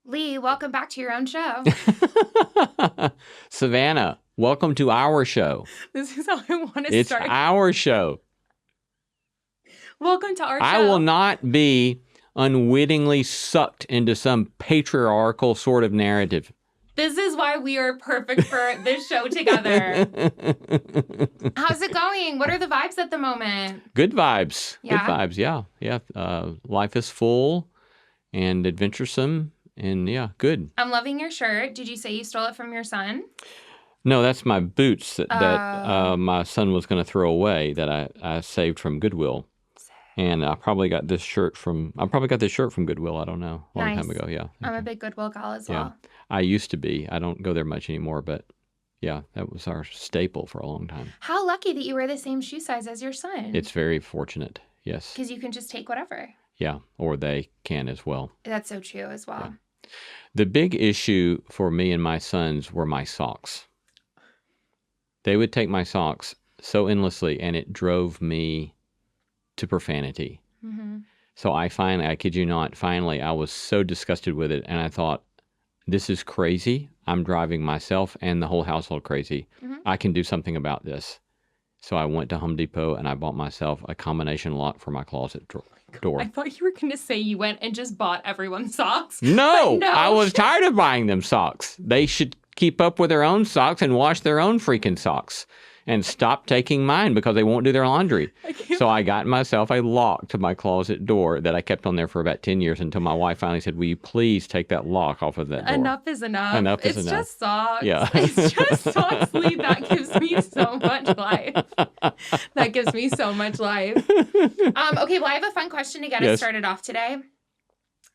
Lee, welcome back to your own show. Savannah, welcome to our show. This is how I want to It's start. our show. Welcome to our show. I will not be unwittingly sucked into some patriarchal sort of narrative. This is why we are perfect for this show together. How's it going? What are the vibes at the moment? Good vibes. Yeah? Good vibes, yeah. Yeah. Life is full and adventuresome and, yeah, good. I'm loving your shirt. Did you say you stole it from your son? No, that's my boots that my son was going to throw away that I saved from Goodwill. And I probably got this shirt from Goodwill. I don't know. A long time ago, yeah. I'm a big Goodwill gal as well. Yeah. I used to be. I don't go there much anymore, but yeah, that was our staple for a long time. How lucky that you wear the same shoe size as your son. It's very fortunate, yes. Because you can just take whatever. Yeah, or they can as well. That's so true as well. Yeah. The big issue for me and my sons were my socks. They would take my socks so endlessly, and it drove me to profanity. Mm-hmm. So I kid you not, I was so disgusted with it, and I thought, this is crazy. I'm driving myself and the whole household crazy. Mm-hmm. I can do something about this. So I went to Home Depot and I bought myself a combination lock for my closet door. I thought you were going to say you went and just bought everyone socks. No, I was tired of buying them socks. They should keep up with their own socks and wash their own freaking socks and stop taking mine because they won't do their laundry. So I got myself a lock to my closet door that I kept on there for about 10 years until my wife finally said, will you please take that lock off of that door? Enough is enough. It's just socks. Yeah. It's just socks, Lee. That gives me so much life. That gives me so much life. Okay, well, I have a fun question to get us started off today.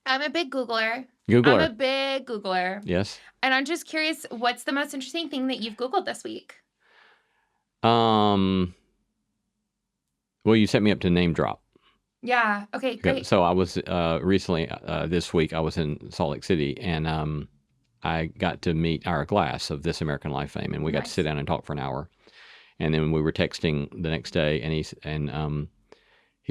I'm a big Googler. I'm a big Googler. Yes. And I'm just curious, what's the most interesting thing that you've Googled this week? Well, you set me up to name drop. Yeah. Okay, great. So I was recently, this week, I was in Salt Lake City, and I got to meet Ira Glass of This American Life fame, and we got to sit down and talk for an hour. And then we were texting the next day, and he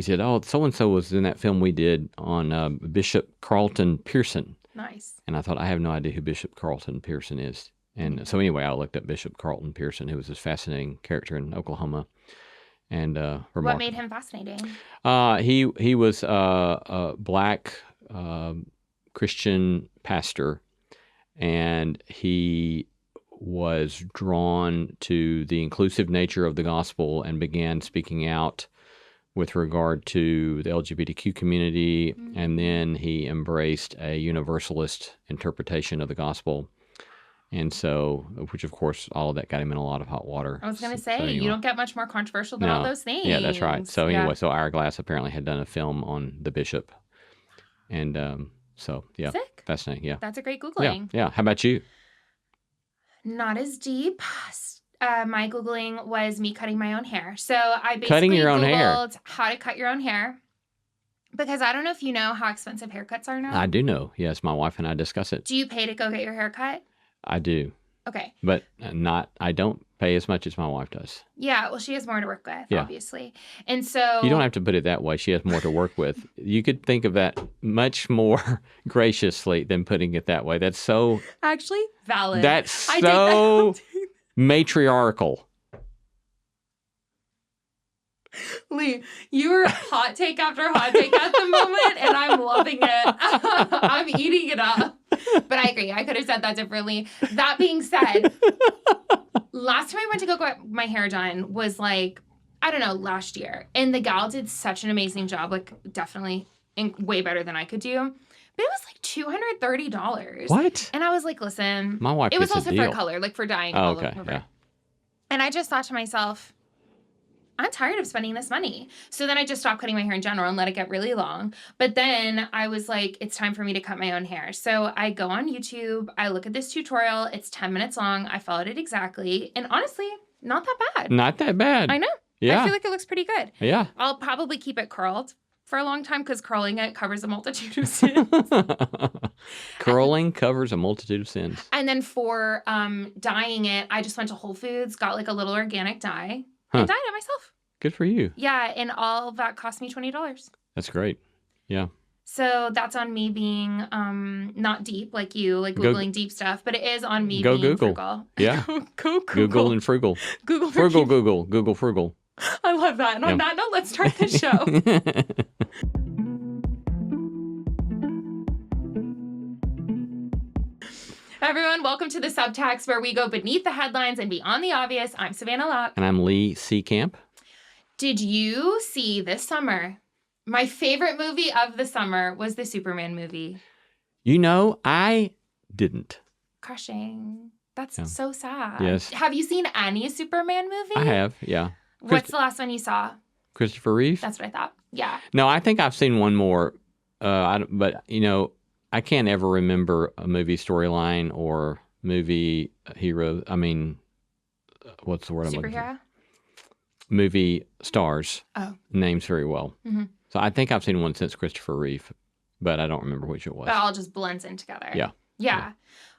said, oh, so-and-so was in that film we did on Bishop Carlton Pearson. Nice. And I thought, I have no idea who Bishop Carlton Pearson is. And so anyway, I looked up Bishop Carlton Pearson, who was this fascinating character in Oklahoma. And what made him fascinating? He was a black Christian pastor, and he was drawn to the inclusive nature of the gospel and began speaking out with regard to the LGBTQ community. Mm-hmm. And then he embraced a universalist interpretation of the gospel. And so, which of course, all of that got him in a lot of hot water. I was going to say, anyway, you don't get much more controversial than all those things. Yeah, that's right. So anyway, so Ira Glass apparently had done a film on the bishop. And so, yeah. Sick. Fascinating, yeah. That's a great Googling. Yeah. How about you? Not as deep. My Googling was me cutting my own hair. So I basically cutting your own Googled hair. How to cut your own hair. Because I don't know if you know how expensive haircuts are now. I do know. Yes, my wife and I discuss it. Do you pay to go get your hair cut? I do. Okay. But I don't pay as much as my wife does. Yeah, well, she has more to work with, obviously. And so... You don't have to put it that way. She has more to work with. You could think of that much more graciously than putting it that way. That's so... Actually, valid. That's so matriarchal. Lee, you are hot take after hot take at the moment, and I'm loving it. I'm eating it up. But I agree. I could have said that differently. That being said, last time I went to go get my hair done was like, I don't know, last year. And the gal did such an amazing job, like definitely way better than I could do. But it was like $230. What? And I was like, listen. My wife It was also a deal. for color, like for dyeing. Oh, okay, yeah. And I just thought to myself, I'm tired of spending this money. So then I just stopped cutting my hair in general and let it get really long. But then I was like, it's time for me to cut my own hair. So I go on YouTube. I look at this tutorial. It's 10 minutes long. I followed it exactly. And honestly, not that bad. Not that bad. I know. Yeah. I feel like it looks pretty good. Yeah. I'll probably keep it curled for a long time because curling it covers a multitude of sins. Curling covers a multitude of sins. And then for dyeing it, I just went to Whole Foods, got like a little organic dye. And dyed it myself. Good for you. Yeah, and all of that cost me $20. That's great. Yeah. So that's on me being not deep like you, like Go- Googling deep stuff, but it is on me Go being Google. frugal. Yeah. Go Google. Google and frugal. Google for Frugal people. Google frugal. I love that. And on Yeah. that note, let's start the show. Everyone, welcome to the Subtext, where we go beneath the headlines and beyond the obvious. I'm Savannah Locke. And I'm Lee Seacamp. Did you see this summer? My favorite movie of the summer was the Superman movie. You know, I didn't. Crushing. That's Yeah. so sad. Yes. Have you seen any Superman movie? I have, yeah. What's the last one you saw? Christopher Reeve? That's what I thought. Yeah. No, I think I've seen one more, but, you know, I can't ever remember a movie storyline or movie hero. I mean, what's the word I'm looking for? Superhero? Movie stars Oh. names very well. Mm-hmm. So I think I've seen one since Christopher Reeve, but I don't remember which it was. But all just blends in together. Yeah. Yeah.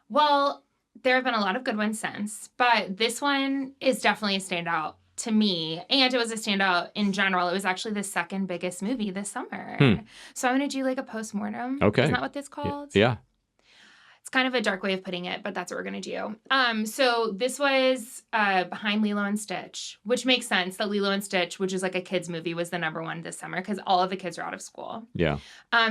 Well, there have been a lot of good ones since, but this one is definitely a standout to me. And it was a standout in general. It was actually the second biggest movie this summer. So I'm going to do like a postmortem. Okay. Isn't that what this called? Yeah. It's kind of a dark way of putting it, but that's what we're going to do. So this was behind Lilo and Stitch, which makes sense that Lilo and Stitch, which is like a kid's movie, was the number one this summer because all of the kids are out of school. Yeah.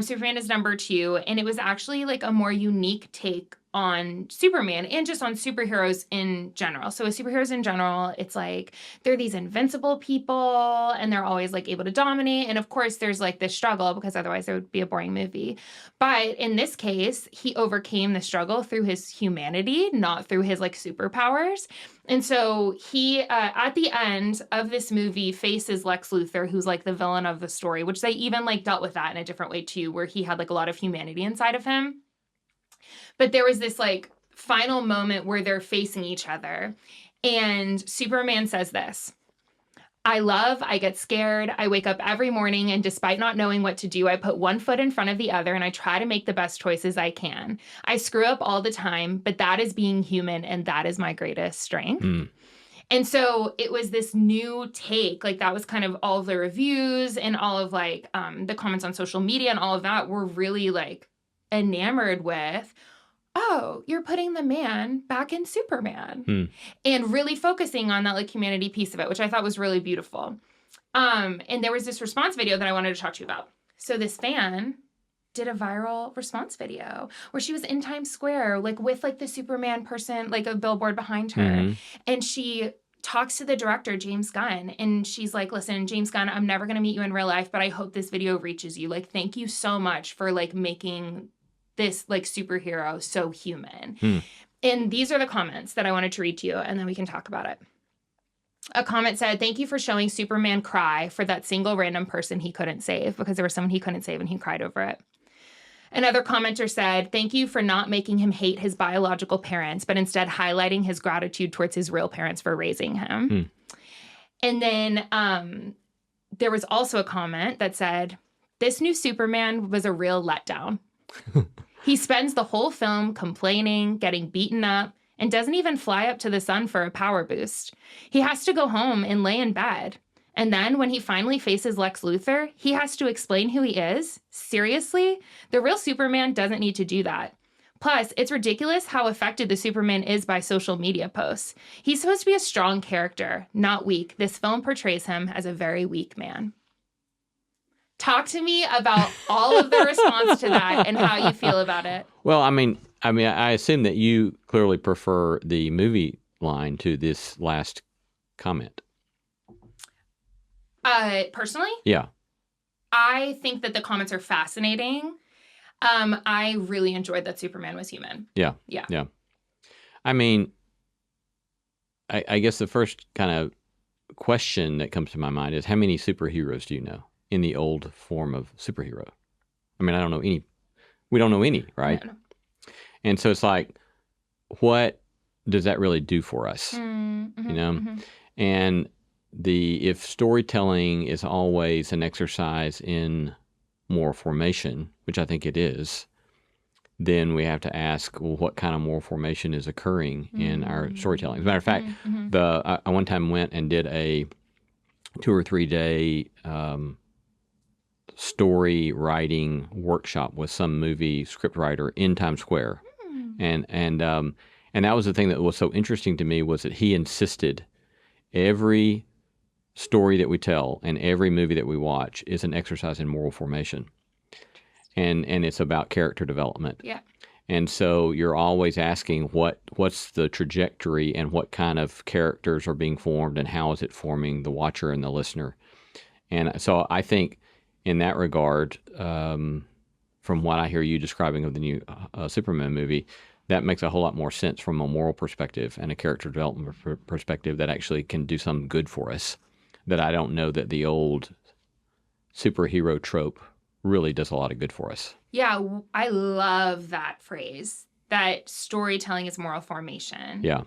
Superman is number two, and it was actually like a more unique take on Superman and just on superheroes in general. So with superheroes in general, it's like they're these invincible people and they're always like able to dominate. And of course, there's like this struggle because otherwise it would be a boring movie. But in this case, he overcame the struggle through his humanity, not through his like superpowers. And so he, at the end of this movie, faces Lex Luthor, who's like the villain of the story, which they even like dealt with that in a different way too, where he had like a lot of humanity inside of him. But there was this like final moment where they're facing each other. And Superman says this: I get scared. I wake up every morning, and despite not knowing what to do, I put one foot in front of the other and I try to make the best choices I can. I screw up all the time, but that is being human, and that is my greatest strength. And so it was this new take, like that was kind of all of the reviews and all of like the comments on social media and all of that were really like enamored with, oh, you're putting the man back in Superman and really focusing on that like humanity piece of it, which I thought was really beautiful. And there was this response video that I wanted to talk to you about. So this fan did a viral response video where she was in Times Square, like with like the Superman person, like a billboard behind her. And she talks to the director, James Gunn, and she's like, listen, James Gunn, I'm never going to meet you in real life, but I hope this video reaches you. Like, thank you so much for like making this like superhero so human. And these are the comments that I wanted to read to you, and then we can talk about it. A comment said, thank you for showing Superman cry for that single random person he couldn't save, because there was someone he couldn't save and he cried over it. Another commenter said, thank you for not making him hate his biological parents, but instead highlighting his gratitude towards his real parents for raising him. And then there was also a comment that said, this new Superman was a real letdown. He spends the whole film complaining, getting beaten up, and doesn't even fly up to the sun for a power boost. He has to go home and lay in bed. And then when he finally faces Lex Luthor, he has to explain who he is? Seriously? The real Superman doesn't need to do that. Plus, it's ridiculous how affected the Superman is by social media posts. He's supposed to be a strong character, not weak. This film portrays him as a very weak man. Talk to me about all of the response to that and how you feel about it. Well, I mean, I assume that you clearly prefer the movie line to this last comment. Personally? Yeah. I think that the comments are fascinating. I really enjoyed that Superman was human. Yeah. I mean, I guess the first kind of question that comes to my mind is, how many superheroes do you know in the old form of superhero? I mean, I don't know any. We don't know any, right? No. And so it's like, what does that really do for us? You know? And if storytelling is always an exercise in moral formation, which I think it is, then we have to ask, well, what kind of moral formation is occurring in our storytelling? As a matter of fact, I one time went and did a 2 or 3 day story writing workshop with some movie scriptwriter in Times Square, and that was the thing that was so interesting to me, was that he insisted every story that we tell and every movie that we watch is an exercise in moral formation, and it's about character development. Yeah. And so you're always asking what's the trajectory and what kind of characters are being formed and how is it forming the watcher and the listener. And so I think in that regard, from what I hear you describing of the new Superman movie, that makes a whole lot more sense from a moral perspective and a character development perspective that actually can do some good for us, that I don't know that the old superhero trope really does a lot of good for us. Yeah, I love that phrase, that storytelling is moral formation. Yeah.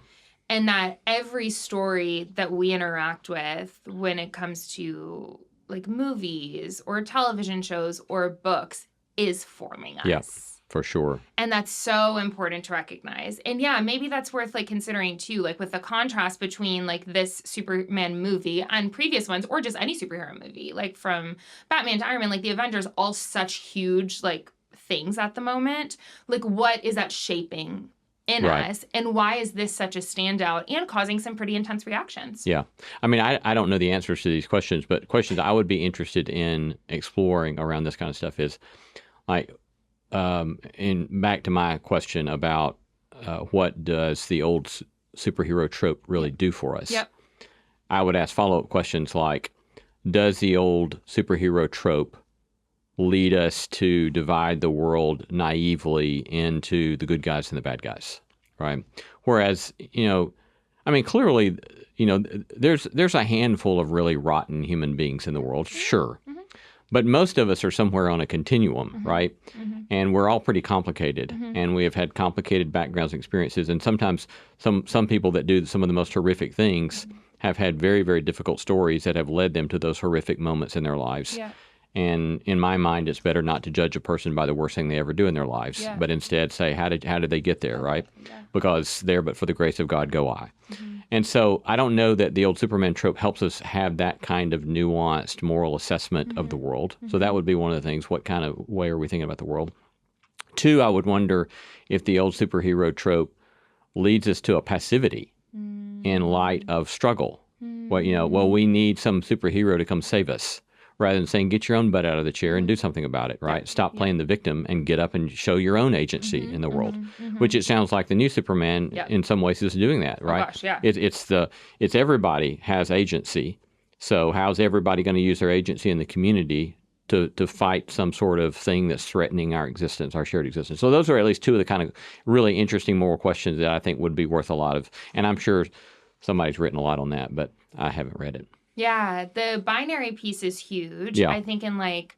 And that every story that we interact with when it comes to like movies or television shows or books is forming us. Yeah, for sure. And that's so important to recognize. And yeah, maybe that's worth like considering too, like with the contrast between like this Superman movie and previous ones, or just any superhero movie, like from Batman to Iron Man, like the Avengers, all such huge like things at the moment. Like what is that shaping in us, and why is this such a standout and causing some pretty intense reactions? Yeah. I mean, I don't know the answers to these questions, but questions I would be interested in exploring around this kind of stuff is like, and back to my question about what does the old superhero trope really do for us? Yep. I would ask follow-up questions like, does the old superhero trope lead us to divide the world naively into the good guys and the bad guys, right? Whereas, I mean, clearly, there's a handful of really rotten human beings in the world, sure. Mm-hmm. But most of us are somewhere on a continuum, mm-hmm. right? Mm-hmm. And we're all pretty complicated, mm-hmm. and we have had complicated backgrounds and experiences. And sometimes some people that do some of the most horrific things mm-hmm. have had very, very difficult stories that have led them to those horrific moments in their lives. Yeah. And in my mind, it's better not to judge a person by the worst thing they ever do in their lives, but instead say, how did they get there, right? Yeah. Because there, but for the grace of God, go I. Mm-hmm. And so I don't know that the old Superman trope helps us have that kind of nuanced moral assessment mm-hmm. of the world. Mm-hmm. So that would be one of the things. What kind of way are we thinking about the world? Two, I would wonder if the old superhero trope leads us to a passivity in light of struggle. Well, we need some superhero to come save us, rather than saying, get your own butt out of the chair and do something about it, right? Stop playing the victim and get up and show your own agency in the world, which it sounds like the new Superman in some ways is doing that, right? Oh gosh, yeah. It's everybody has agency. So how's everybody going to use their agency in the community to fight some sort of thing that's threatening our existence, our shared existence? So those are at least two of the kind of really interesting moral questions that I think would be worth a lot of, and I'm sure somebody's written a lot on that, but I haven't read it. Yeah, the binary piece is huge. Yeah. I think in like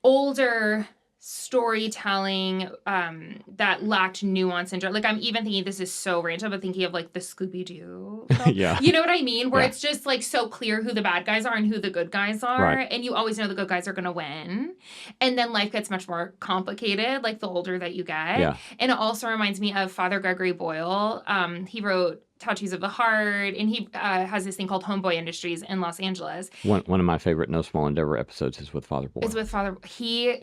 older storytelling that lacked nuance and like I'm even thinking, this is so random, but thinking of like the Scooby-Doo film. Yeah. You know what I mean? Where it's just like so clear who the bad guys are and who the good guys are. Right. And you always know the good guys are going to win. And then life gets much more complicated, like the older that you get. Yeah. And it also reminds me of Father Gregory Boyle. He wrote Tattoos of the Heart, and he has this thing called Homeboy Industries in Los Angeles. One of my favorite No Small Endeavor episodes is with Father Boyle. It's with Father. He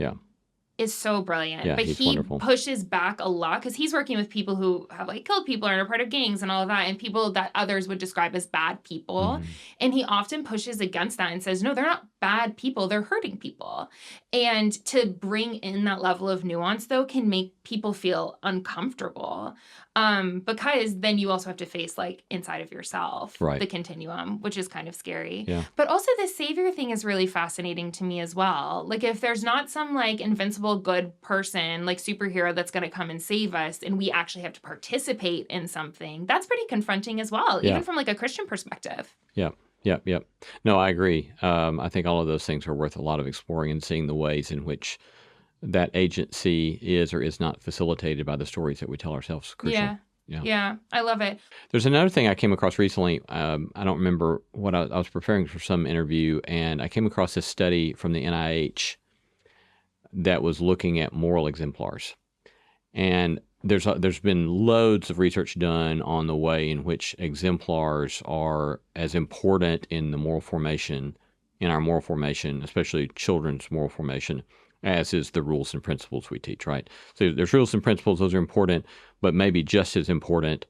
is so brilliant. Yeah, but he's he wonderful. Pushes back a lot because he's working with people who have like killed people and are part of gangs and all of that, and people that others would describe as bad people. Mm-hmm. And he often pushes against that and says, no, they're not bad people, they're hurting people. And to bring in that level of nuance, though, can make people feel uncomfortable. Because then you also have to face like inside of yourself, the continuum, which is kind of scary. Yeah. But also the savior thing is really fascinating to me as well. Like if there's not some like invincible good person, like superhero that's going to come and save us, and we actually have to participate in something, that's pretty confronting as well, even from like a Christian perspective. Yeah. Yep. No, I agree. I think all of those things are worth a lot of exploring and seeing the ways in which that agency is or is not facilitated by the stories that we tell ourselves. Crucial. Yeah, I love it. There's another thing I came across recently. I don't remember what I was preparing for some interview, and I came across this study from the NIH that was looking at moral exemplars. And there's been loads of research done on the way in which exemplars are as important in the moral formation in our moral formation, especially children's moral formation, as is the rules and principles we teach, right? So there's rules and principles, those are important, but maybe just as important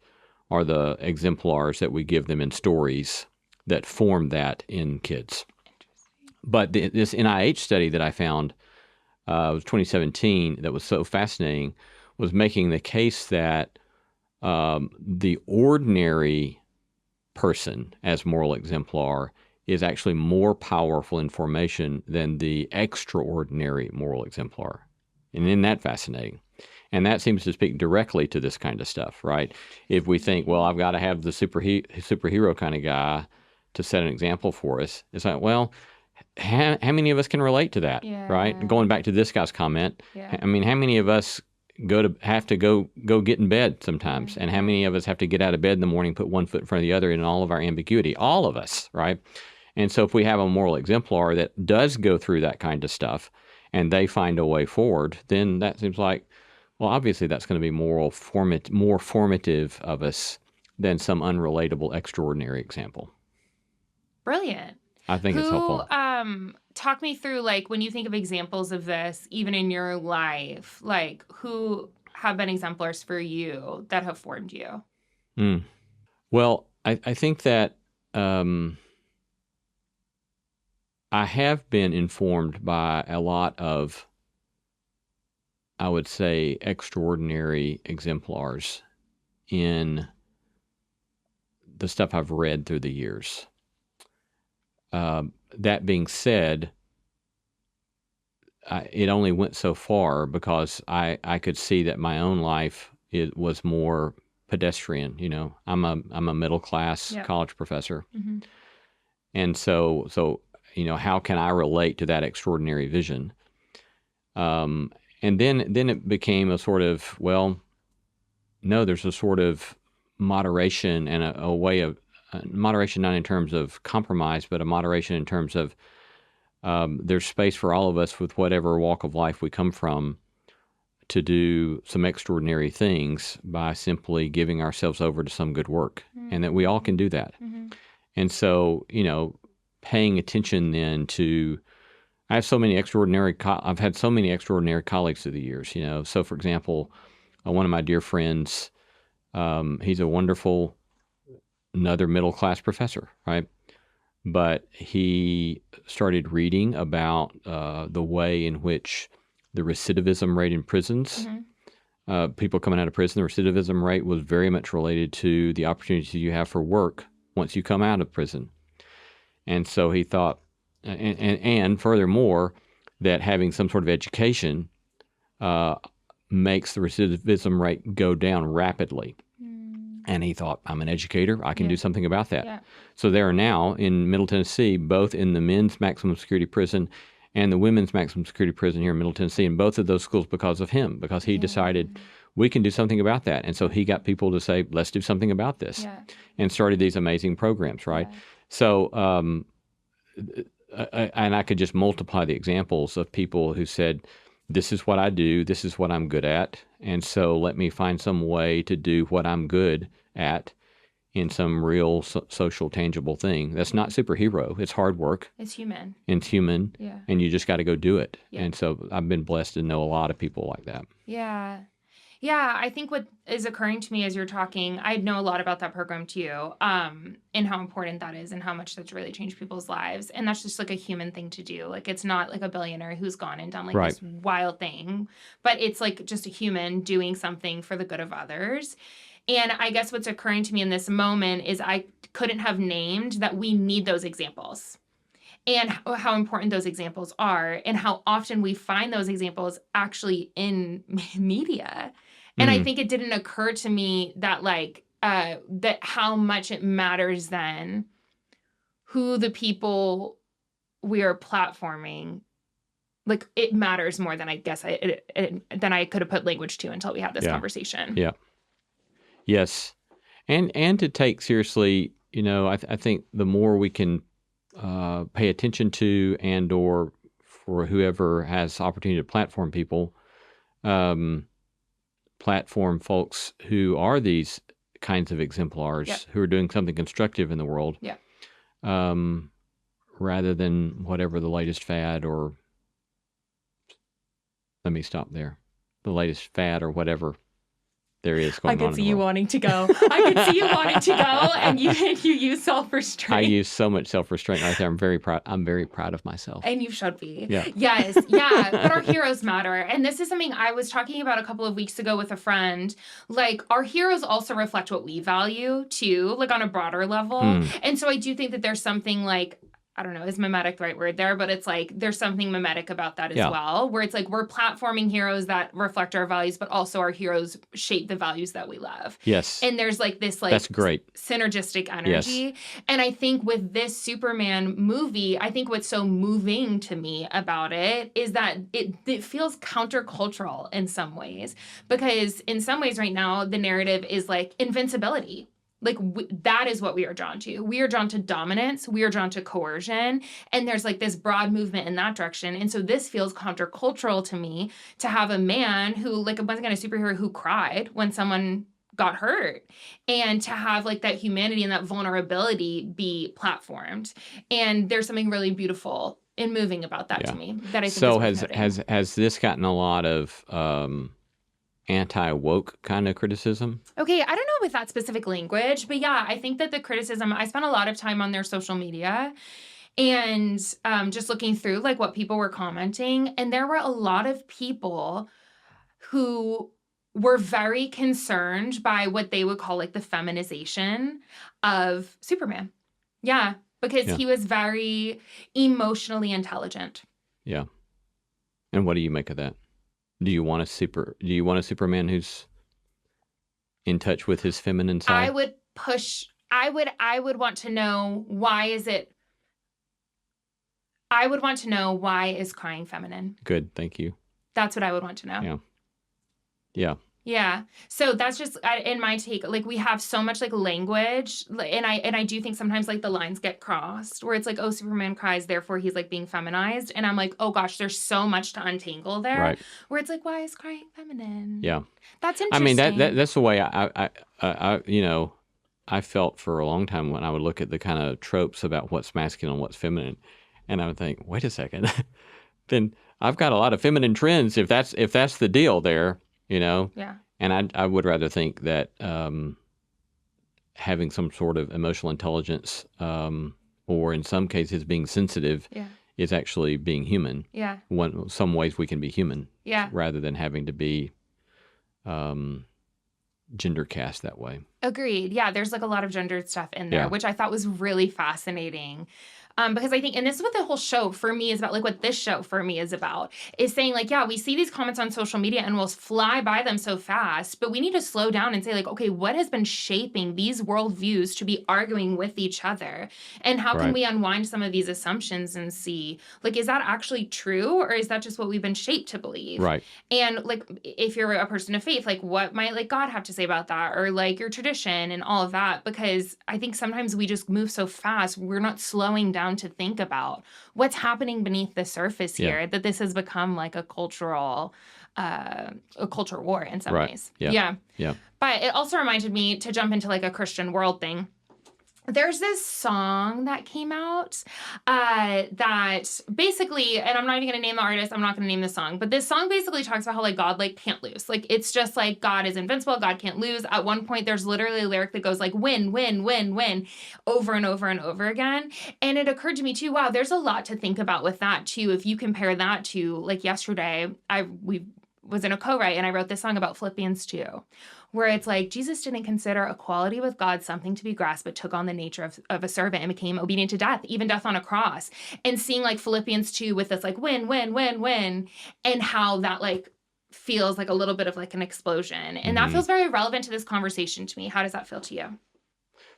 are the exemplars that we give them in stories that form that in kids. But this NIH study that I found, it was 2017, that was so fascinating, was making the case that the ordinary person as moral exemplar is actually more powerful in formation than the extraordinary moral exemplar. And isn't that fascinating? And that seems to speak directly to this kind of stuff, right? If we think, well, I've got to have the superhero kind of guy to set an example for us, it's like, well, how many of us can relate to that, right? Going back to this guy's comment, I mean, how many of us have to go get in bed sometimes, and how many of us have to get out of bed in the morning, put one foot in front of the other in all of our ambiguity? All of us, right? And so if we have a moral exemplar that does go through that kind of stuff and they find a way forward, then that seems like, well, obviously that's going to be more formative of us than some unrelatable extraordinary example. Brilliant. I think it's helpful. Talk me through, like, when you think of examples of this, even in your life, like, who have been exemplars for you that have formed you? Well, I think that I have been informed by a lot of, I would say, extraordinary exemplars in the stuff I've read through the years. That being said, it only went so far because I could see that my own life was more pedestrian. You know, I'm a middle class college professor, and so you know, how can I relate to that extraordinary vision? And then it became a sort of, well, no, there's a sort of moderation and a way of moderation, not in terms of compromise, but a moderation in terms of there's space for all of us with whatever walk of life we come from to do some extraordinary things by simply giving ourselves over to some good work, and that we all can do that. And so, you know, paying attention then to, I've had so many extraordinary colleagues through the years, you know. So, for example, one of my dear friends, he's a wonderful, another middle-class professor, right? But he started reading about the way in which the recidivism rate in prisons, people coming out of prison, the recidivism rate was very much related to the opportunities you have for work once you come out of prison. And so he thought, and furthermore, that having some sort of education makes the recidivism rate go down rapidly. And he thought, I'm an educator, I can do something about that. So there are now in Middle Tennessee, both in the men's maximum security prison and the women's maximum security prison here in Middle Tennessee, in both of those schools because of him, because he decided we can do something about that. And so he got people to say, let's do something about this, and started these amazing programs, right? So, and I could just multiply the examples of people who said, this is what I do, this is what I'm good at, and so let me find some way to do what I'm good at in some real social, tangible thing. That's not superhero. It's hard work. It's human. It's human, and you just got to go do it. And so I've been blessed to know a lot of people like that. Yeah, I think what is occurring to me as you're talking, I know a lot about that program too, and how important that is and how much that's really changed people's lives. And that's just like a human thing to do. Like, it's not like a billionaire who's gone and done like this wild thing, but it's like just a human doing something for the good of others. And I guess what's occurring to me in this moment is I couldn't have named that we need those examples. And how important those examples are, and how often we find those examples actually in media. And I think it didn't occur to me that that how much it matters then who the people we are platforming. Like, it matters more than I guess than I could have put language to until we had this conversation. Yeah. Yes. And to take seriously, you know, I think the more we can pay attention to, and or for whoever has opportunity to platform people, platform folks who are these kinds of exemplars who are doing something constructive in the world, rather than whatever the latest fad or, let me stop there, the latest fad or whatever there is going I on could see in the you world. wanting to go. I could see you wanting to go, and you use self-restraint. I use so much self-restraint right there. I'm very proud of myself. And you should be. Yeah. Yes. Yeah. But our heroes matter. And this is something I was talking about a couple of weeks ago with a friend. Like, our heroes also reflect what we value, too, like on a broader level. And so I do think that there's something like, I don't know, is mimetic the right word there? But it's like, there's something mimetic about that as well, where it's like we're platforming heroes that reflect our values, but also our heroes shape the values that we love. Yes. And there's like this like that's great synergistic energy. Yes. And I think with this Superman movie, I think what's so moving to me about it is that it feels countercultural in some ways, because in some ways right now, the narrative is like invincibility. Like, that is what we are drawn to. We are drawn to dominance. We are drawn to coercion. And there's like this broad movement in that direction. And so this feels countercultural to me, to have a man who, like, once again, a superhero who cried when someone got hurt, and to have like that humanity and that vulnerability be platformed. And there's something really beautiful and moving about that to me that I think so is worth noting. has this gotten a lot of anti-woke kind of criticism? Okay, I don't know with that specific language, but yeah, I think that the criticism, I spent a lot of time on their social media and just looking through like what people were commenting, and there were a lot of people who were very concerned by what they would call like the feminization of Superman. Yeah, because he was very emotionally intelligent. Yeah. And what do you make of that? Do you want a Superman who's in touch with his feminine side? I would want to know why is crying feminine? Good, thank you. That's what I would want to know. Yeah. Yeah. Yeah. So that's just in my take. Like, we have so much like language, and I do think sometimes like the lines get crossed where it's like, oh, Superman cries, therefore he's like being feminized, and I'm like, oh gosh, there's so much to untangle there. Right. Where it's like, why is crying feminine? Yeah. That's interesting. I mean, that's the way I felt for a long time when I would look at the kind of tropes about what's masculine and what's feminine, and I would think, wait a second, then I've got a lot of feminine trends if that's the deal there. Yeah. And I would rather think that having some sort of emotional intelligence, or in some cases being sensitive, is actually being human. Yeah. Some ways we can be human. Yeah. Rather than having to be gender cast that way. Agreed. Yeah, there's like a lot of gendered stuff in there, which I thought was really fascinating. Because I think, and this is what the whole show for me is about, like what this show for me is about, is saying like, yeah, we see these comments on social media and we'll fly by them so fast, but we need to slow down and say like, okay, what has been shaping these worldviews to be arguing with each other? And how can we unwind some of these assumptions and see, like, is that actually true? Or is that just what we've been shaped to believe? Right. And like, if you're a person of faith, like what might like God have to say about that? Or like your tradition and all of that? Because I think sometimes we just move so fast, we're not slowing down to think about what's happening beneath the surface here, that this has become like a culture war in some ways. Yeah. But it also reminded me to jump into like a Christian world thing. There's this song that came out that basically, and I'm not even going to name the artist, I'm not going to name the song, but this song basically talks about how like God like can't lose. Like it's just like God is invincible, God can't lose. At one point there's literally a lyric that goes like win, win, win, win over and over and over again. And it occurred to me too, wow, there's a lot to think about with that too. If you compare that to like yesterday, we was in a co-write and I wrote this song about Philippians 2. Where it's like, Jesus didn't consider equality with God something to be grasped, but took on the nature of a servant and became obedient to death, even death on a cross. And seeing like Philippians 2 with this like win, win, win, win, and how that like feels like a little bit of like an explosion. And that feels very relevant to this conversation to me. How does that feel to you?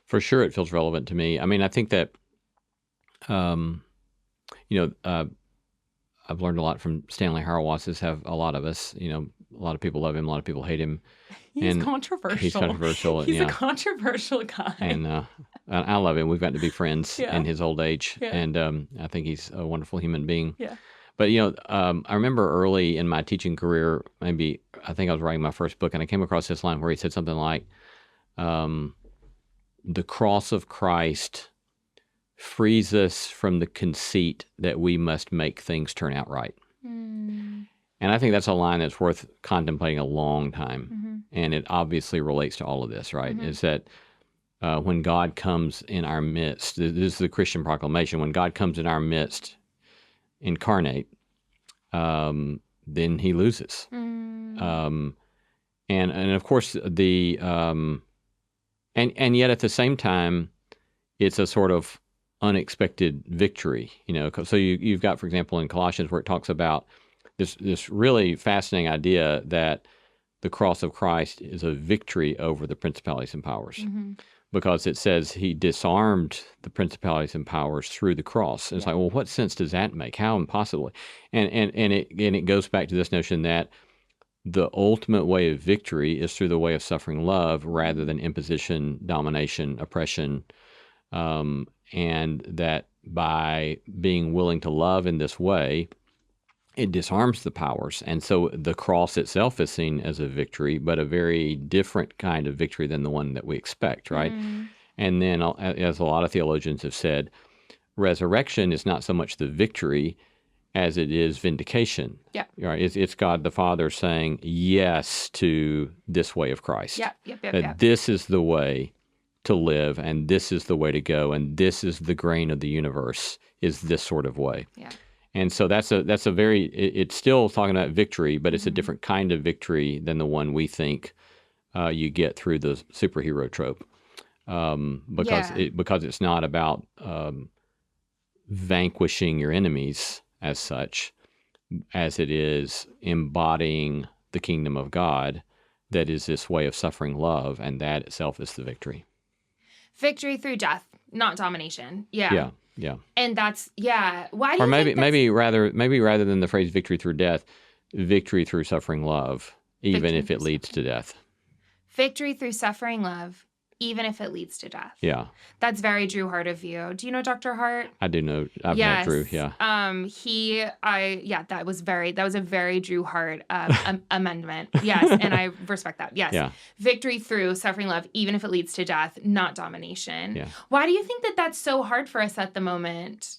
For sure it feels relevant to me. I mean, I think that, I've learned a lot from Stanley Hauerwas, as have a lot of us. A lot of people love him, a lot of people hate him. He's controversial. He's controversial. He's a controversial guy. And I love him. We've gotten to be friends in his old age. Yeah. And I think he's a wonderful human being. Yeah. But, I remember early in my teaching career, I think I was writing my first book, and I came across this line where he said something like, the cross of Christ frees us from the conceit that we must make things turn out right. Mm. And I think that's a line that's worth contemplating a long time. Mm-hmm. And it obviously relates to all of this, right? Mm-hmm. Is that when God comes in our midst, this is the Christian proclamation, when God comes in our midst, incarnate, then he loses. Mm. And of course, and yet at the same time, it's a sort of unexpected victory, So you've got, for example, in Colossians where it talks about this really fascinating idea that the cross of Christ is a victory over the principalities and powers, Mm-hmm. because it says he disarmed the principalities and powers through the cross. And it's like, well, what sense does that make? How impossibly? And it goes back to this notion that the ultimate way of victory is through the way of suffering love rather than imposition, domination, oppression, and that by being willing to love in this way, it disarms the powers. And so the cross itself is seen as a victory, but a very different kind of victory than the one that we expect, right? Mm. And then, as a lot of theologians have said, resurrection is not so much the victory as it is vindication. Yeah. Right? It's God the Father saying yes to this way of Christ. Yep. That this is the way to live, and this is the way to go, and this is the grain of the universe, is this sort of way. Yeah. And so that's a very, it's still talking about victory, but it's a different kind of victory than the one we think you get through the superhero trope, because it's not about vanquishing your enemies as such, as it is embodying the kingdom of God, that is this way of suffering love, and that itself is the victory. Victory through death, not domination. Yeah. Yeah. And that's, why do Or you maybe think maybe rather than the phrase victory through death, victory through suffering love, even Victory if it through leads to death. victory through suffering love, even if it leads to death? Yeah. That's very Drew Hart of you. Do you know Dr. Hart? I do know. I've Yes. met Drew. Yeah. That was a very Drew Hart amendment. Yes, and I respect that. Yes. Yeah. Victory through suffering love, even if it leads to death, not domination. Yeah. Why do you think that that's so hard for us at the moment?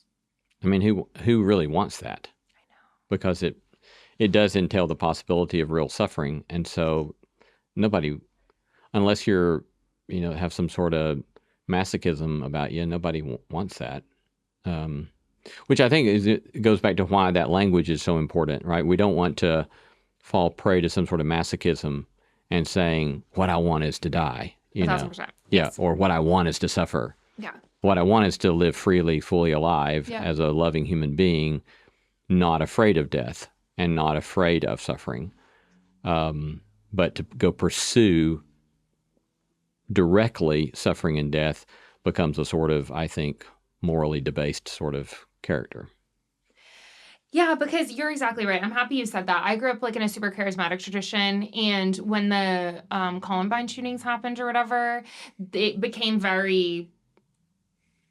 I mean, who really wants that? I know. Because it does entail the possibility of real suffering, and so nobody, unless you're, have some sort of masochism about you, nobody wants that. Which I think it goes back to why that language is so important, right? We don't want to fall prey to some sort of masochism and saying, what I want is to die, 1,000%. Yeah, Yes. or what I want is to suffer. Yeah. What I want is to live freely, fully alive as a loving human being, not afraid of death and not afraid of suffering, but to go pursue directly suffering and death becomes a sort of, I think, morally debased sort of character. Yeah, because you're exactly right. I'm happy you said that. I grew up in a super charismatic tradition, and when the Columbine shootings happened or whatever, it became very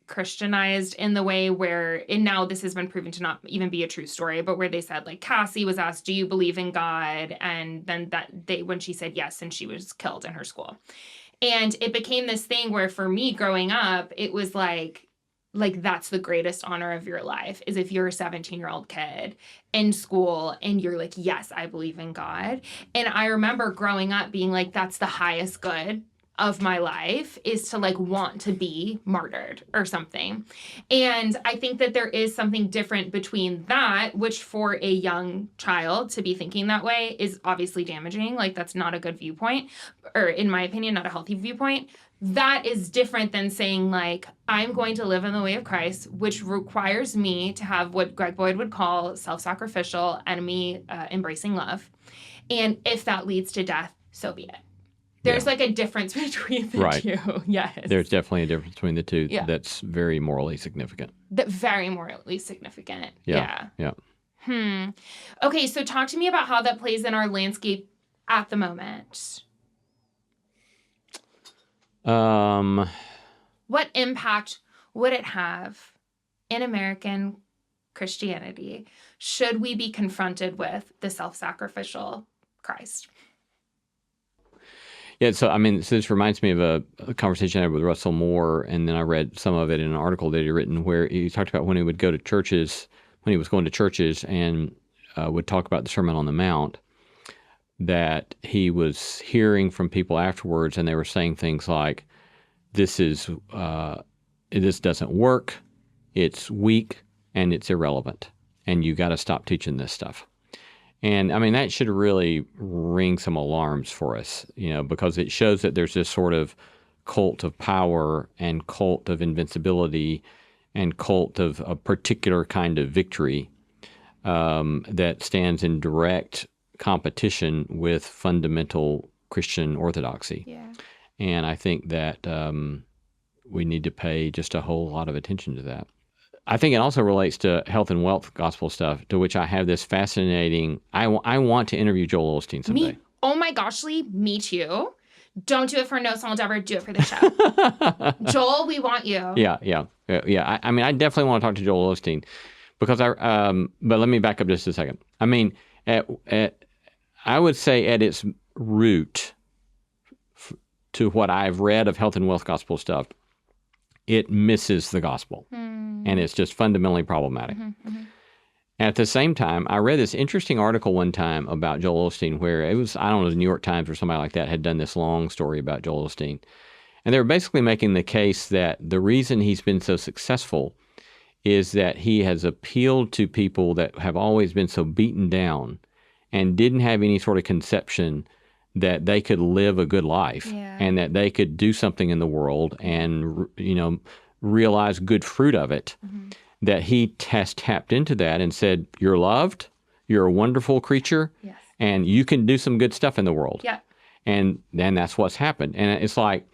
Christianized in the way where, and now this has been proven to not even be a true story, but where they said, Cassie was asked, do you believe in God? And then when she said yes, and she was killed in her school. And it became this thing where, for me growing up, it was like that's the greatest honor of your life, is if you're a 17-year-old kid in school and you're like, yes, I believe in God. And I remember growing up being like, that's the highest good of my life, is to want to be martyred or something. And I think that there is something different between that, which for a young child to be thinking that way is obviously damaging. That's not a good viewpoint, or in my opinion, not a healthy viewpoint. That is different than saying I'm going to live in the way of Christ, which requires me to have what Greg Boyd would call self-sacrificial, enemy embracing love. And if that leads to death, so be it. There's a difference between the two. Yes. There's definitely a difference between the two that's very morally significant. Very morally significant. Yeah. Okay, so talk to me about how that plays in our landscape at the moment. What impact would it have in American Christianity should we be confronted with the self-sacrificial Christ? Yeah, so I mean, so this reminds me of a conversation I had with Russell Moore, and then I read some of it in an article that he'd written where he talked about when he would go to churches, when he was going to churches and would talk about the Sermon on the Mount, that he was hearing from people afterwards, and they were saying things like, this doesn't work, it's weak, and it's irrelevant, and you got to stop teaching this stuff. And I mean, that should really ring some alarms for us, because it shows that there's this sort of cult of power and cult of invincibility and cult of a particular kind of victory that stands in direct competition with fundamental Christian orthodoxy. Yeah. And I think that we need to pay just a whole lot of attention to that. I think it also relates to health and wealth gospel stuff, to which I have this fascinating, I want to interview Joel Osteen someday. Oh my gosh, Lee, me too. Don't do it for No Soul Endeavor, do it for the show. Joel, we want you. Yeah. I mean, I definitely want to talk to Joel Osteen because but let me back up just a second. I mean, I would say at its root to what I've read of health and wealth gospel stuff, it misses the gospel. And it's just fundamentally problematic. At the same time, I read this interesting article one time about Joel Osteen where it was, I don't know, the New York Times or somebody like that had done this long story about Joel Osteen. And they were basically making the case that the reason he's been so successful is that he has appealed to people that have always been so beaten down and didn't have any sort of conception that they could live a good life and that they could do something in the world and, realize good fruit of it, that he has tapped into that and said, you're loved, you're a wonderful creature, and you can do some good stuff in the world. Yeah. And then that's what's happened. And it's like,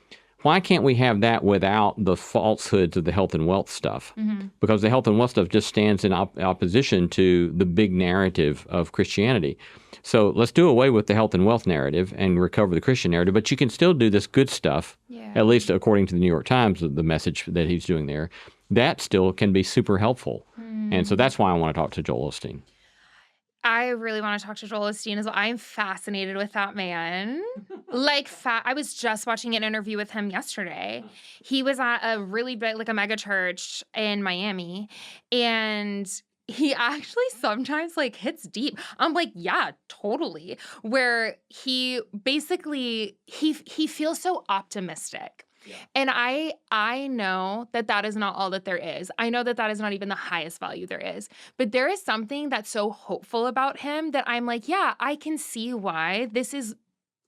why can't we have that without the falsehoods of the health and wealth stuff? Because the health and wealth stuff just stands in opposition to the big narrative of Christianity. So let's do away with the health and wealth narrative and recover the Christian narrative, but you can still do this good stuff, at least according to the New York Times, the message that he's doing there. That still can be super helpful. And so that's why I want to talk to Joel Osteen. I really want to talk to Joel Osteen as well. I'm fascinated with that man. I was just watching an interview with him yesterday. He was at a really big, a mega church in Miami, and he actually sometimes hits deep. I'm like, yeah, totally. Where he basically, he feels so optimistic. Yeah. And I know that is not all that there is. I know that is not even the highest value there is. But there is something that's so hopeful about him that I'm like, yeah, I can see why this is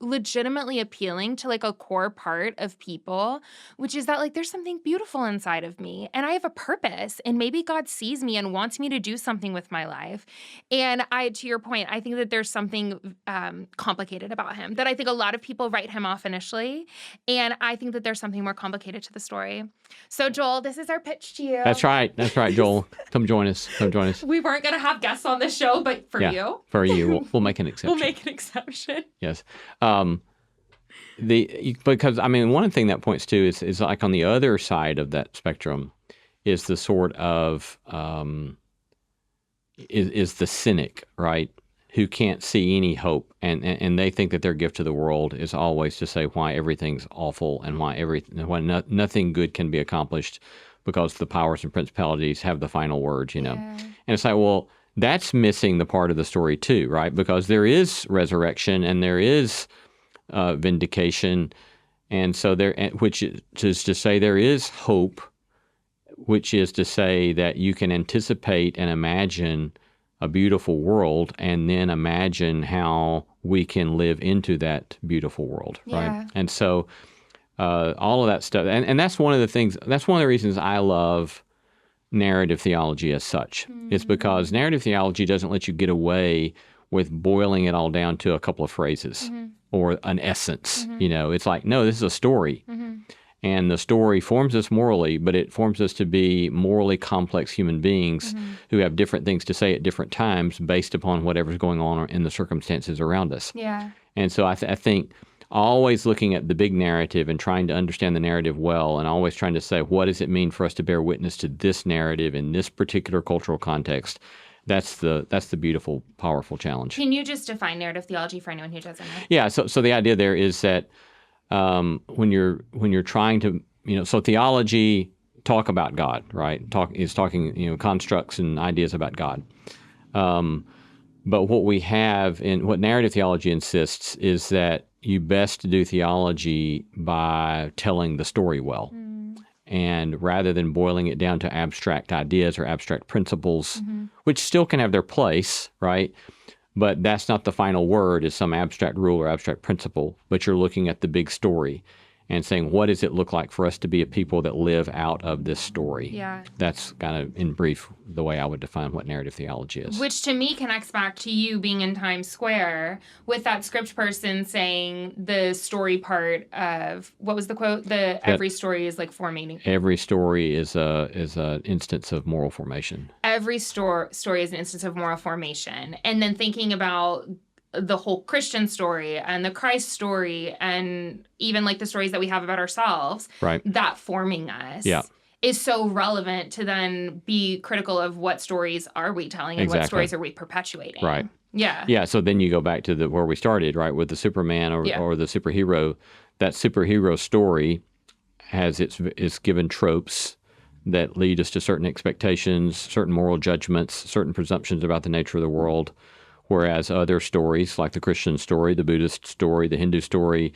legitimately appealing to a core part of people, which is that there's something beautiful inside of me and I have a purpose and maybe God sees me and wants me to do something with my life. And to your point, I think that there's something complicated about him that I think a lot of people write him off initially. And I think that there's something more complicated to the story. So Joel, this is our pitch to you. That's right, Joel. Come join us. We weren't going to have guests on the show, but for you. For you, we'll make an exception. We'll make an exception. Yes. Because one thing that points to is on the other side of that spectrum is the sort of is the cynic, right? Who can't see any hope, and they think that their gift to the world is always to say why everything's awful and why nothing good can be accomplished because the powers and principalities have the final word, And it's like, well, that's missing the part of the story too, right? Because there is resurrection and there is vindication, and so which is to say there is hope, which is to say that you can anticipate and imagine a beautiful world and then imagine how we can live into that beautiful world, right? And so all of that stuff, and that's one of the things, that's one of the reasons I love narrative theology as such. It's because narrative theology doesn't let you get away with boiling it all down to a couple of phrases or an essence. It's like, no, this is a story. And the story forms us morally, but it forms us to be morally complex human beings who have different things to say at different times based upon whatever's going on in the circumstances around us. Yeah. And so I think always looking at the big narrative and trying to understand the narrative well, and always trying to say, what does it mean for us to bear witness to this narrative in this particular cultural context? That's the beautiful, powerful challenge. Can you just define narrative theology for anyone who doesn't know? Yeah, so the idea there is that when you're trying to, so theology talk about God, right? Is talking, constructs and ideas about God. But what we have in what narrative theology insists is that you best do theology by telling the story well. And rather than boiling it down to abstract ideas or abstract principles, which still can have their place, right? But that's not the final word, is some abstract rule or abstract principle, but you're looking at the big story and saying, what does it look like for us to be a people that live out of this story? Yeah. That's kind of, in brief, the way I would define what narrative theology is. Which to me connects back to you being in Times Square with that script person saying the story part of, what was the quote? Every story is like forming. Every story is an instance of moral formation. Every story is an instance of moral formation. And then thinking about the whole Christian story and the Christ story and even like the stories that we have about ourselves, right, that forming us. Yeah. Is so relevant to then be critical of what stories are we telling and Exactly. what stories are we perpetuating. Right. Yeah. Yeah. So then you go back to where we started, right, with the Superman or the superhero. That superhero story is given tropes that lead us to certain expectations, certain moral judgments, certain presumptions about the nature of the world. Whereas other stories, like the Christian story, the Buddhist story, the Hindu story,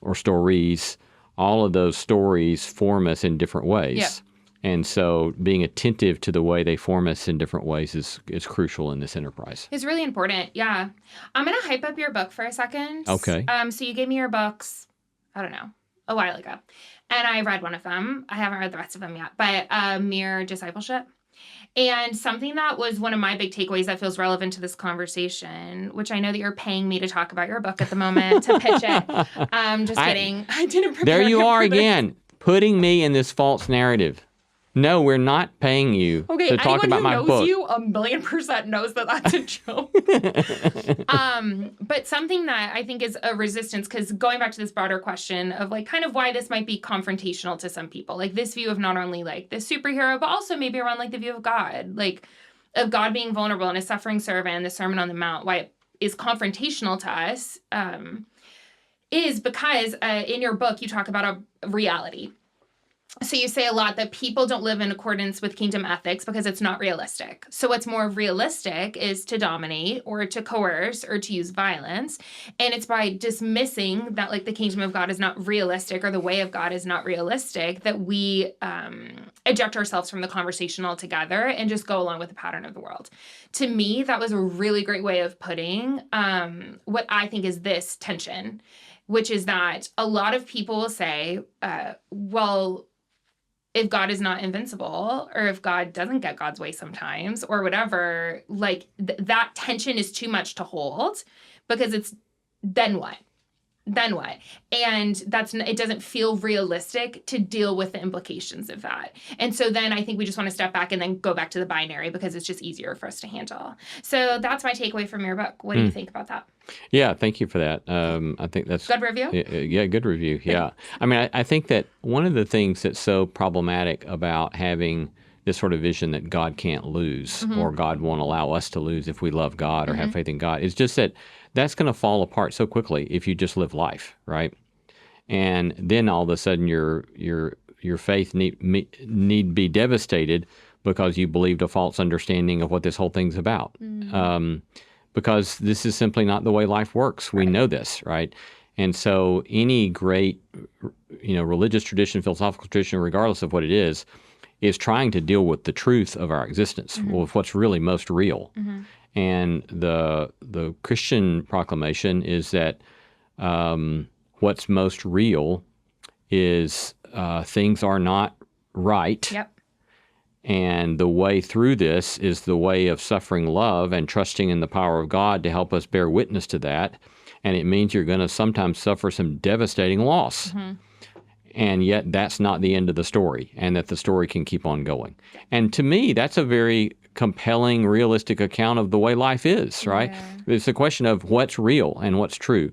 or stories, all of those stories form us in different ways. Yeah. And so being attentive to the way they form us in different ways is crucial in this enterprise. It's really important. Yeah. I'm going to hype up your book for a second. Okay. So you gave me your books, I don't know, a while ago. And I read one of them. I haven't read the rest of them yet. But Mere Discipleship. And something that was one of my big takeaways that feels relevant to this conversation, which I know that you're paying me to talk about your book at the moment, to pitch it. Just kidding. I didn't prepare. There you are for this. again, putting me in this false narrative. No, we're not paying you to talk about my book. Anyone who knows you 1,000,000% knows that that's a joke. But something that I think is a resistance, because going back to this broader question of like kind of why this might be confrontational to some people, like this view of not only like the superhero, but also maybe around like the view of God, like of God being vulnerable and a suffering servant and the Sermon on the Mount, why it is confrontational to us, is because in your book you talk about a reality. So you say a lot that people don't live in accordance with kingdom ethics because it's not realistic. So what's more realistic is to dominate or to coerce or to use violence. And it's by dismissing that like the kingdom of God is not realistic or the way of God is not realistic that we eject ourselves from the conversation altogether and just go along with the pattern of the world. To me, that was a really great way of putting what I think is this tension, which is that a lot of people will say, well, if God is not invincible, or if God doesn't get God's way sometimes, or whatever, like that tension is too much to hold, because it's then what? Then what? And it doesn't feel realistic to deal with the implications of that. And so then I think we just want to step back and then go back to the binary because it's just easier for us to handle. So that's my takeaway from your book. What do you think about that? Yeah, thank you for that. I think that's good review. Yeah, good review. Yeah, I mean, I think that one of the things that's so problematic about having this sort of vision that God can't lose or God won't allow us to lose if we love God or have faith in God is just that that's going to fall apart so quickly if you just live life, right? And then all of a sudden your faith need be devastated because you believed a false understanding of what this whole thing's about. Because this is simply not the way life works. We know this, right? And so any great, religious tradition, philosophical tradition, regardless of what it is trying to deal with the truth of our existence, with what's really most real. And the Christian proclamation is that what's most real is things are not right. Yep. And the way through this is the way of suffering love and trusting in the power of God to help us bear witness to that. And it means you're going to sometimes suffer some devastating loss. And yet that's not the end of the story, and that the story can keep on going. And to me, that's a very compelling, realistic account of the way life is, right? Yeah. It's a question of what's real and what's true.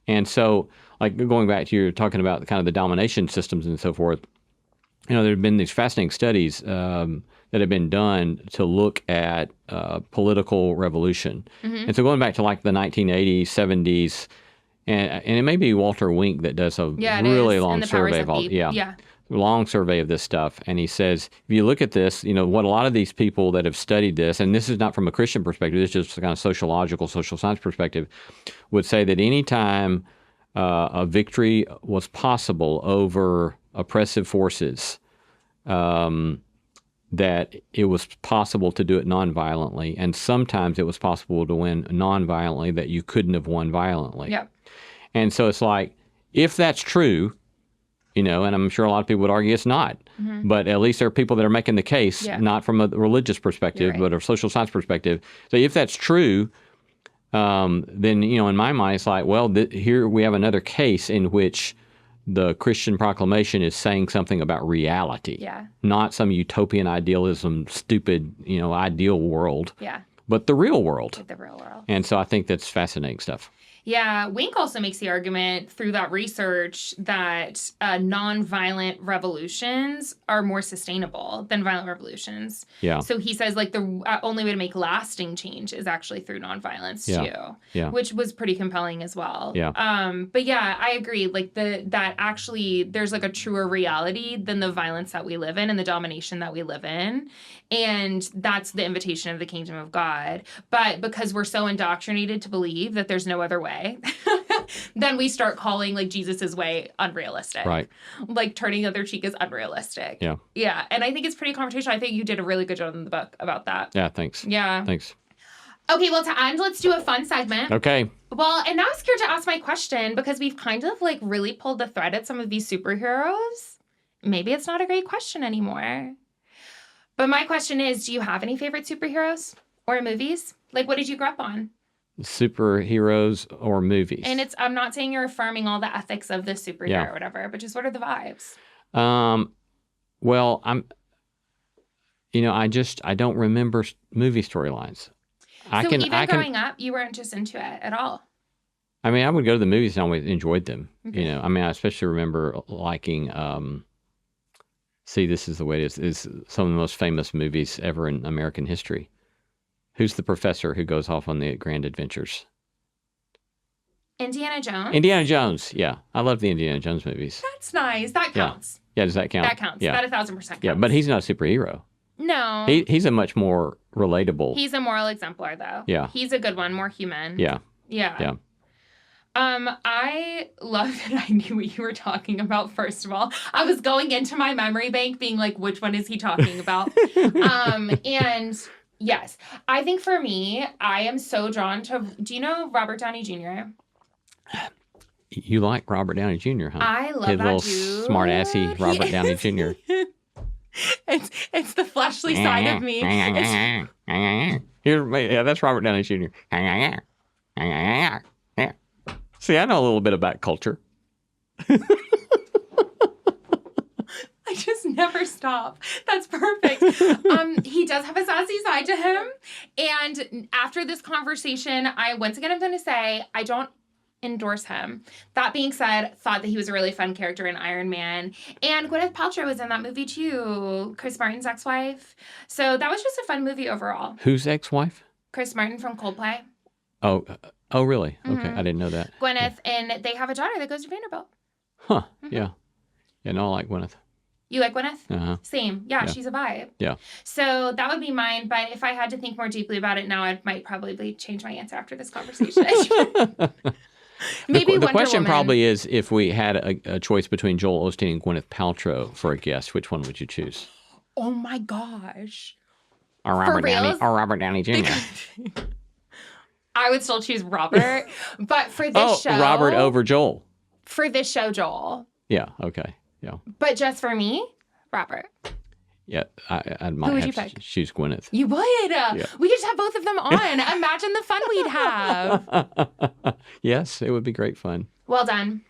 And so, like going back to you talking about kind of the domination systems and so forth, there have been these fascinating studies that have been done to look at political revolution. And so going back to like the 1980s, 70s, and it may be Walter Wink that does a Yeah, it really is. long And the powers survey that of all. be. Yeah. Long survey of this stuff. And he says, if you look at this, what a lot of these people that have studied this, and this is not from a Christian perspective, this is just kind of sociological, social science perspective, would say that any time a victory was possible over oppressive forces, that it was possible to do it nonviolently, and sometimes it was possible to win nonviolently that you couldn't have won violently. Yep. And so it's like, if that's true, and I'm sure a lot of people would argue it's not, but at least there are people that are making the case, not from a religious perspective, but a social science perspective. So if that's true, then, in my mind, it's like, well, here we have another case in which the Christian proclamation is saying something about reality, not some utopian idealism, stupid, ideal world, but the real world. The real world. And so I think that's fascinating stuff. Yeah, Wink also makes the argument through that research that nonviolent revolutions are more sustainable than violent revolutions. Yeah. So he says the only way to make lasting change is actually through nonviolence too. Yeah. Which was pretty compelling as well. Yeah. But yeah, I agree. That actually there's a truer reality than the violence that we live in and the domination that we live in. And that's the invitation of the kingdom of God. But because we're so indoctrinated to believe that there's no other way, then we start calling Jesus's way unrealistic. Right. Turning the other cheek is unrealistic. Yeah. Yeah. And I think it's pretty confrontational. I think you did a really good job in the book about that. Yeah, thanks. Yeah. Thanks. Okay, well, to end, let's do a fun segment. Okay. Well, and now I'm scared to ask my question because we've kind of really pulled the thread at some of these superheroes. Maybe it's not a great question anymore. But my question is, do you have any favorite superheroes or movies? What did you grow up on? Superheroes or movies. And I'm not saying you're affirming all the ethics of this superhero or whatever, but just what are the vibes? Well, I don't remember movie storylines. Growing up, you weren't just into it at all. I mean, I would go to the movies and I always enjoyed them. Okay. I especially remember liking, See, This Is the Way It Is some of the most famous movies ever in American history. Who's the professor who goes off on the grand adventures? Indiana Jones? Indiana Jones, yeah. I love the Indiana Jones movies. That's nice. That counts. Yeah, does that count? That counts. Yeah. That 1,000% counts. Yeah, but he's not a superhero. No. He's a much more relatable. He's a moral exemplar, though. Yeah. He's a good one, more human. Yeah. Yeah. Yeah. I love that I knew what you were talking about, first of all. I was going into my memory bank being which one is he talking about? And yes, I think for me, I am so drawn to, do you know Robert Downey Jr.? You like Robert Downey Jr., huh? I love His that little dude. smart-assy Robert Downey Jr. It's the fleshly side of me. That's Robert Downey Jr. See, I know a little bit about culture. I just never stop. That's perfect. He does have a sassy side to him. And after this conversation, I once again am going to say I don't endorse him. That being said, thought that he was a really fun character in Iron Man. And Gwyneth Paltrow was in that movie too, Chris Martin's ex-wife. So that was just a fun movie overall. Whose ex-wife? Chris Martin from Coldplay. Oh, really? Okay, I didn't know that. Gwyneth, and they have a daughter that goes to Vanderbilt. Huh, yeah. Yeah, no, I like Gwyneth. You like Gwyneth? Uh-huh. Same. Yeah, she's a vibe. Yeah. So that would be mine, but if I had to think more deeply about it now, I might probably change my answer after this conversation. Maybe the question Woman. probably is, if we had a choice between Joel Osteen and Gwyneth Paltrow for a guest, which one would you choose? Oh my gosh. Or Robert Downey Jr. I would still choose Robert, but for this show... Robert over Joel. For this show, Joel. Yeah, okay, yeah. But just for me, Robert. Yeah, I might Who would have you to pick? choose Gwyneth. You would? Yeah. We could just have both of them on. Imagine the fun we'd have. Yes, it would be great fun. Well done.